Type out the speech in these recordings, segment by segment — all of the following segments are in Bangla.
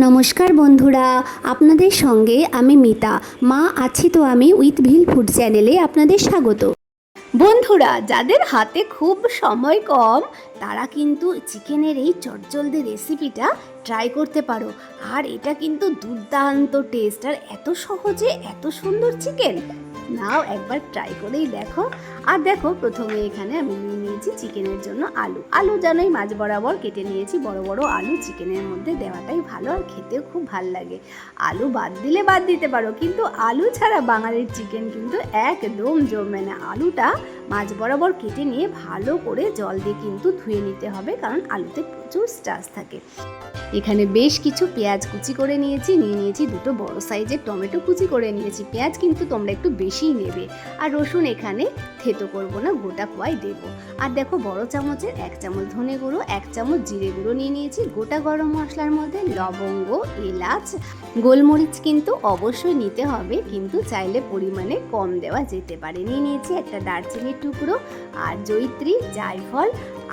নমস্কার বন্ধুরা, আপনাদের সঙ্গে আমি মিতা। মা আছি তো আমি উইথ ভিল ফুড চ্যানেলে আপনাদের স্বাগত। বন্ধুরা, যাদের হাতে খুব সময় কম তারা কিন্তু চিকেনের এই চটজলদি রেসিপিটা ট্রাই করতে পারো। আর এটা কিন্তু দুর্দান্ত টেস্ট, আর এত সহজে এত সুন্দর চিকেন। নাও একবার ট্রাই করেই দেখো। আর দেখো, প্রথমে এখানে আমি নিয়ে নিয়েছি চিকেনের জন্য আলু জানোই মাঝ বরাবর কেটে নিয়েছি। বড় বড় আলু চিকেনের মধ্যে দেওয়াটাই ভালো, আর খেতেও খুব ভালো লাগে। আলু বাদ দিলে বাদ দিতে পারো, কিন্তু আলু ছাড়া বাঙালির চিকেন কিন্তু একদম জমবে না। আলুটা মাঝ বরাবর কেটে নিয়ে ভালো করে জল দিয়ে কিন্তু ধুয়ে নিতে হবে, কারণ আলুতে প্রচুর স্টার্চ থাকে। এখানে বেশ কিছু পেঁয়াজ কুচি করে নিয়েছি দুটো বড় সাইজের টমেটো কুচি করে নিয়েছি। পেঁয়াজ কিন্তু তোমরা একটু বেশিই নেবে। আর রসুন এখানে থেতো করব না, গোটা কোয়াই দেবো। আর দেখো, বড় চামচের 1 চামচ ধনে গুঁড়ো, 1 চামচ জিরে গুঁড়ো নিয়ে নিয়েছি। গোটা গরম মশলার মধ্যে লবঙ্গ, এলাচ, গোলমরিচ কিন্তু অবশ্যই নিতে হবে, কিন্তু চাইলে পরিমাণে কম দেওয়া যেতে পারে। নিয়ে নিয়েছি একটা দারচিনির টুকরো, আর জয়িত্রী, জায়ফল,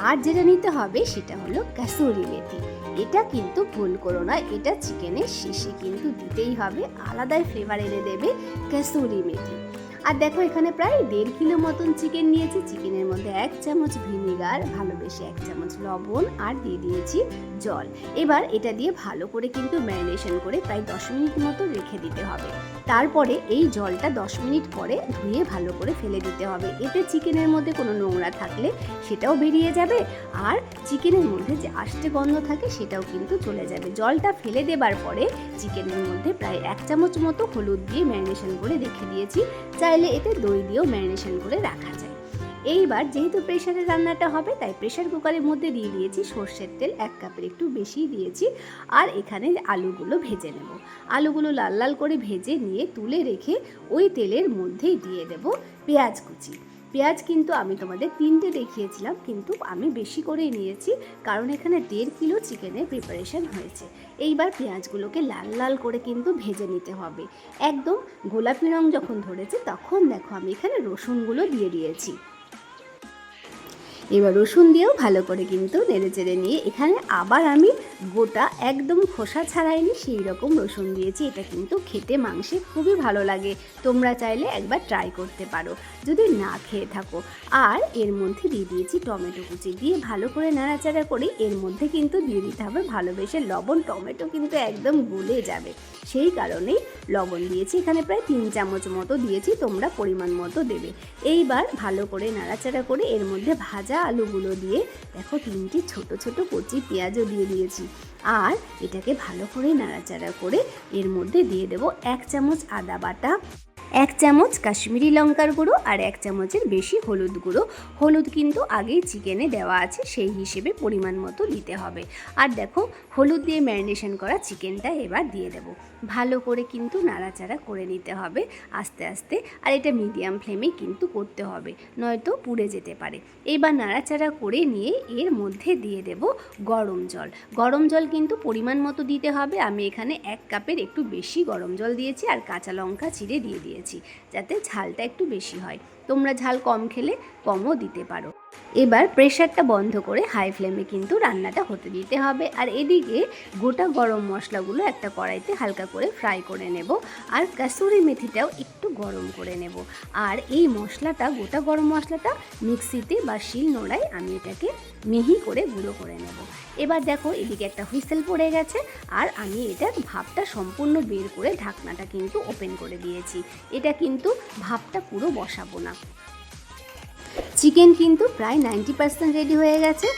আর যেটা নিতে হবে সেটা হলো কাসুরি মেথি। এটা কিন্তু ভুল করো না, এটা চিকেনের শেষে কিন্তু দিতেই হবে, আলাদাই ফ্লেভার এনে দেবে কাসুরি মেথি। আর দেখো, এখানে প্রায় 1.5 কিলো মতন চিকেন নিয়েছি। চিকেনের মধ্যে 1 চামচ ভিনিগার, ভালোবেসে 1 চামচ লবণ, আর দিয়ে দিয়েছি জল। এবার এটা দিয়ে ভালো করে কিন্তু ম্যারিনেশন করে প্রায় 10 মিনিট মতো রেখে দিতে হবে। তারপরে এই জলটা 10 মিনিট পরে ধুয়ে ভালো করে ফেলে দিতে হবে। এতে চিকেনের মধ্যে কোনো নোংরা থাকলে সেটাও বেরিয়ে যাবে, আর চিকেনের মধ্যে যে আষ্টে গন্ধ থাকে সেটাও কিন্তু চলে যাবে। জলটা ফেলে দেবার পরে চিকেনের মধ্যে প্রায় 1 চামচ মতো হলুদ দিয়ে ম্যারিনেশন করে রেখে দিয়েছি। চাইলে এতে দই দিয়েও ম্যারিনেশন করে রাখা যায়। এইবার যেহেতু প্রেশারে রান্নাটা হবে, তাই প্রেশার কুকারের মধ্যে দিয়ে দিয়েছি সর্ষের তেল, 1 কাপের একটু বেশি দিয়েছি। আর এখানে আলুগুলো ভেজে নেব। আলুগুলো লাল লাল করে ভেজে নিয়ে তুলে রেখে ওই তেলের মধ্যেই দিয়ে দেব পেঁয়াজ কুচি। পেঁয়াজ কিন্তু আমি তোমাদের 3টে দেখিয়েছিলাম, কিন্তু আমি বেশি করেই নিয়েছি, কারণ এখানে 1.5 কিলো চিকেনের প্রিপারেশন হয়েছে। এইবার পেঁয়াজগুলোকে লাল লাল করে কিন্তু ভেজে নিতে হবে। একদম গোলাপি রং যখন ধরেছে তখন দেখো আমি এখানে রসুনগুলো দিয়ে দিয়েছি। এবার রসুন দিয়েও ভালো করে কিন্তু নেড়ে চেড়ে নিয়ে এখানে আবার আমি গোটা একদম খোসা ছাড়াইনি সেই রকম রসুন দিয়েছি। এটা কিন্তু খেতে মাংসে খুবই ভালো লাগে, তোমরা চাইলে একবার ট্রাই করতে পারো যদি না খেয়ে থাকো। আর এর মধ্যে দিয়ে দিয়েছি টমেটো কুচি, দিয়ে ভালো করে নাড়াচাড়া করে এর মধ্যে কিন্তু দিয়ে দিতে হবে ভালোবেসে লবণ। টমেটো কিন্তু একদম গলে যাবে, সেই কারণেই লবণ দিয়েছি। এখানে প্রায় 3 চামচ মতো দিয়েছি, তোমরা পরিমাণ মতো দেবে। এইবার ভালো করে নাড়াচাড়া করে এর মধ্যে ভাজা আলুগুলো দিয়ে দেখো 3টি ছোট ছোট কচি পেঁয়াজও দিয়ে দিয়েছি। আর এটাকে ভালো করে নাড়াচাড়া করে এর মধ্যে দিয়ে দেবো 1 চামচ আদা বাটা, 1 চামচ কাশ্মীরি লঙ্কার গুঁড়ো, আর 1 চামচের বেশি হলুদ গুঁড়ো। হলুদ কিন্তু আগেই চিকেনে দেওয়া আছে, সেই হিসেবে পরিমাণ মতো দিতে হবে। আর দেখো, হলুদ দিয়ে ম্যারিনেশন করা চিকেনটা এবার দিয়ে দেবো। ভালো করে কিন্তু নাড়াচাড়া করে নিতে হবে আস্তে আস্তে, আর এটা মিডিয়াম ফ্লেমে কিন্তু করতে হবে, নয়তো পুড়ে যেতে পারে। এইবার নাড়াচাড়া করে নিয়ে এর মধ্যে দিয়ে দেব গরম জল। গরম জল কিন্তু পরিমাণ মতো দিতে হবে। আমি এখানে 1 কাপের একটু বেশি গরম জল দিয়েছি, আর কাঁচা লঙ্কা চিড়ে দিয়ে দিয়েছি, যাতে ঝালটা একটু বেশি হয়। তোমরা ঝাল কম খেলে কমও দিতে পারো। এবার প্রেশারটা বন্ধ করে হাই ফ্লেমে কিন্তু রান্নাটা হতে দিতে হবে। আর এদিকে গোটা গরম মশলাগুলো একটা কড়াইতে হালকা করে ফ্রাই করে নেব, আর কাসুরি মেথিটাও একটু গরম করে নেব। আর এই মশলাটা, গোটা গরম মশলাটা মিক্সিতে বা শিলনোড়ায় আমি এটাকে মিহি করে গুঁড়ো করে নেব। এবার দেখো, এদিকে একটা হুইসেল পড়ে গেছে, আর আমি এটার ভাপটা সম্পূর্ণ বের করে ঢাকনাটা কিন্তু ওপেন করে দিয়েছি। এটা কিন্তু ভাপটা পুরো বসাবো না। চিকেন কিন্তু প্রায় 90% রেডি হয়ে গেছে।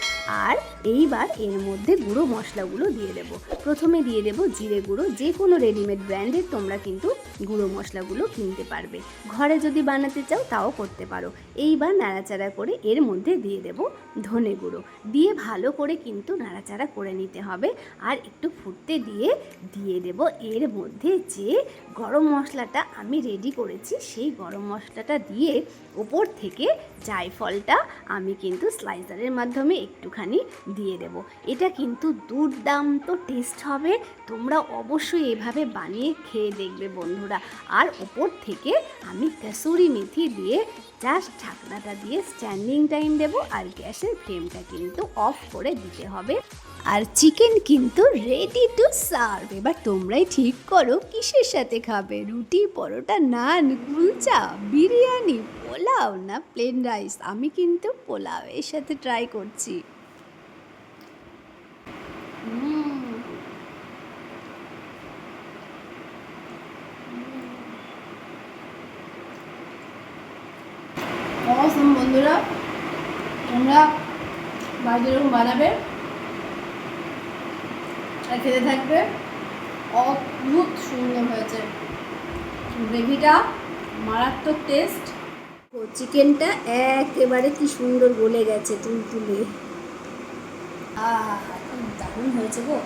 আর এইবার এর মধ্যে গুঁড়ো মশলাগুলো দিয়ে দেব। প্রথমে দিয়ে দেব জিরে গুঁড়ো, যে কোনো রেডিমেড ব্র্যান্ডের তোমরা কিন্তু গুঁড়ো মশলাগুলো কিনতে পারবে, ঘরে যদি বানাতে চাও তাও করতে পারো। এইবার নাড়াচাড়া করে এর মধ্যে দিয়ে দেব ধনে গুঁড়ো, দিয়ে ভালো করে কিন্তু নাড়াচাড়া করে নিতে হবে। আর একটু ফুটতে দিয়ে দেব এর মধ্যে যে গরম মশলাটা আমি রেডি করেছি, সেই গরম মশলাটা দিয়ে ওপর থেকে জায়ফলটা আমি কিন্তু স্লাইসারের মাধ্যমে একটুখানি দিয়ে দেব। এটা কিন্তু দুর্দান্ত টেস্ট হবে, তোমরা অবশ্যই এভাবে বানিয়ে খেয়ে দেখবে বন্ধুরা। আর ওপর থেকে আমি কাসুরি মেথি দিয়ে জাস্ট ঢাকনাটা দিয়ে স্ট্যান্ডিং টাইম দেব, আর গ্যাসের ফ্লেমটা কিন্তু অফ করে দিতে হবে। আর চিকেন কিন্তু রেডি টু সার্ভ। এবার তোমরাই ঠিক করো কিসের সাথে খাবে, রুটি, পরোটা, নান, কুলচা, বিরিয়ানি, পোলাও না প্লেন রাইস। আমি কিন্তু পোলাও এর সাথে ট্রাই করছি। অসম বন্ধুরা, তোমরা বাড়িতে এরকম বানাবে আর খেতে থাকবে, অদ্ভুত সুন্দর হয়েছে। গ্রেভিটা মারাত্মক টেস্ট, ও চিকেনটা একেবারে কি সুন্দর গলে গেছে তুলতুলে। খুব দারুণ হয়েছে গো।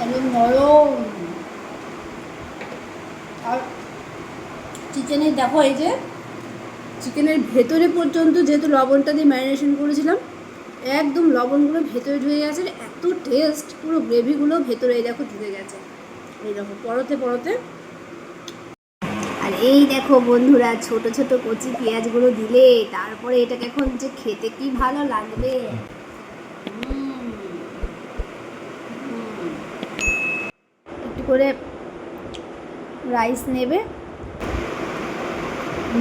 একদম নরম। আর চিকেনের দেখো, এই যে চিকেনের ভেতরে পর্যন্ত যেহেতু লবণটা দিয়ে ম্যারিনেশন করেছিলাম, একদম লবণগুলো ভেতরে ঢুকে গেছে, এত টেস্ট। পুরো গ্রেভিগুলো ভেতরে এই দেখো ঢুকে গেছে, এই দেখো পরতে পরতে। আর এই দেখো বন্ধুরা, ছোট ছোট কচি পেঁয়াজগুলো দিলে তারপরে এটাকে এখন যে খেতে কি ভালো লাগবে। একটু করে রাইস নেবে,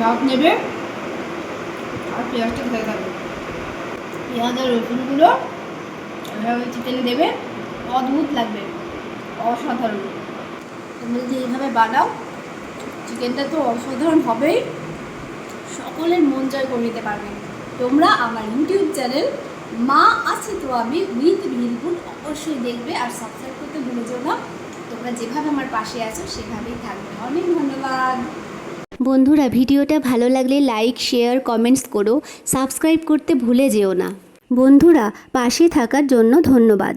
ভাত নেবে, আর পেঁয়াজটা খেয়ে থাকবে। পেঁয়াজ আর রসুনগুলো এভাবে চিকেনে দেবে, অদ্ভুত লাগবে, অসাধারণ। তুমি যদি এইভাবে বানাও, চিকেনটা তো অসাধারণ হবেই, সকলের মন জয় করে নিতে পারবে। তোমরা আমার ইউটিউব চ্যানেল মা আছে তো আমি উইথ ভিলফুড অবশ্যই দেখবে, আর সাবস্ক্রাইব করতে ভুলে যেও না। তোমরা যেভাবে আমার পাশে আছো সেভাবেই থাকবে। অনেক ধন্যবাদ বন্ধুরা। ভিডিওটা ভালো লাগলে লাইক, শেয়ার, কমেন্টস করো, সাবস্ক্রাইব করতে ভুলে যেও না। বন্ধুরা, পাশে থাকার জন্য ধন্যবাদ।